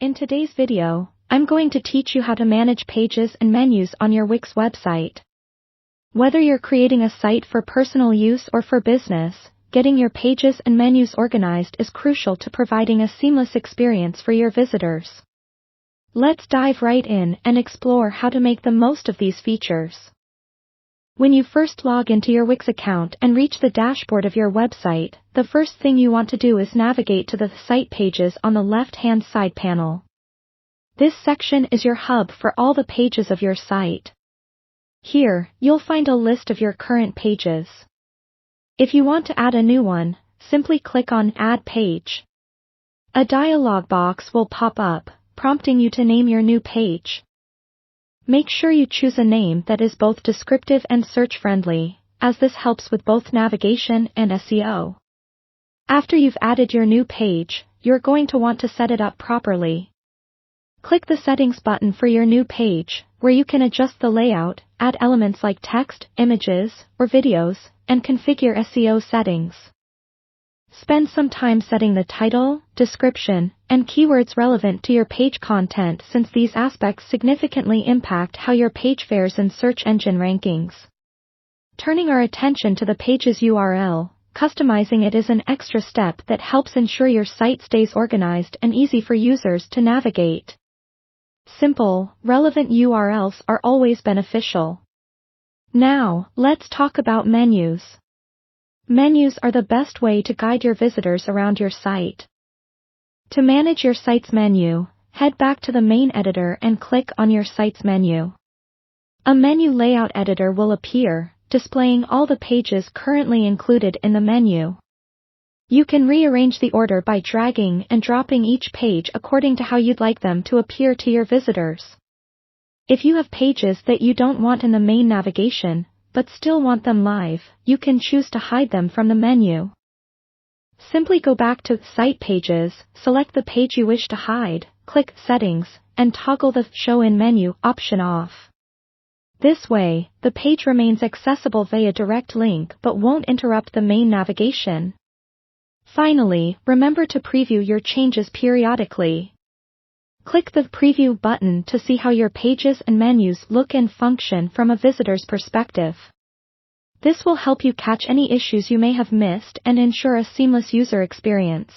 In today's video, I'm going to teach you how to manage pages and menus on your Wix website. Whether you're creating a site for personal use or for business, getting your pages and menus organized is crucial to providing a seamless experience for your visitors. Let's dive right in and explore how to make the most of these features. When you first log into your Wix account and reach the dashboard of your website, the first thing you want to do is navigate to the Site Pages on the left-hand side panel. This section is your hub for all the pages of your site. Here, you'll find a list of your current pages. If you want to add a new one, simply click on Add Page. A dialog box will pop up, prompting you to name your new page. Make sure you choose a name that is both descriptive and search-friendly, as this helps with both navigation and SEO. After you've added your new page, you're going to want to set it up properly. Click the Settings button for your new page, where you can adjust the layout, add elements like text, images, or videos, and configure SEO settings. Spend some time setting the title, description, and keywords relevant to your page content, since these aspects significantly impact how your page fares in search engine rankings. Turning our attention to the page's URL, customizing it is an extra step that helps ensure your site stays organized and easy for users to navigate. Simple, relevant URLs are always beneficial. Now, let's talk about menus. Menus are the best way to guide your visitors around your site. To manage your site's menu, head back to the main editor and click on your site's menu. A menu layout editor will appear, displaying all the pages currently included in the menu. You can rearrange the order by dragging and dropping each page according to how you'd like them to appear to your visitors. If you have pages that you don't want in the main navigation, but still want them live, you can choose to hide them from the menu. Simply go back to Site Pages, select the page you wish to hide, click Settings, and toggle the Show in Menu option off. This way, the page remains accessible via direct link but won't interrupt the main navigation. Finally, remember to preview your changes periodically. Click the Preview button to see how your pages and menus look and function from a visitor's perspective. This will help you catch any issues you may have missed and ensure a seamless user experience.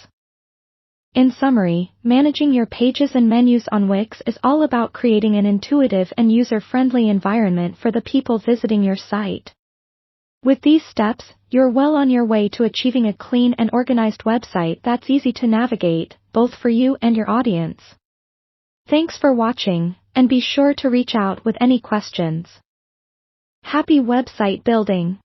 In summary, managing your pages and menus on Wix is all about creating an intuitive and user-friendly environment for the people visiting your site. With these steps, you're well on your way to achieving a clean and organized website that's easy to navigate, both for you and your audience. Thanks for watching, and be sure to reach out with any questions. Happy website building!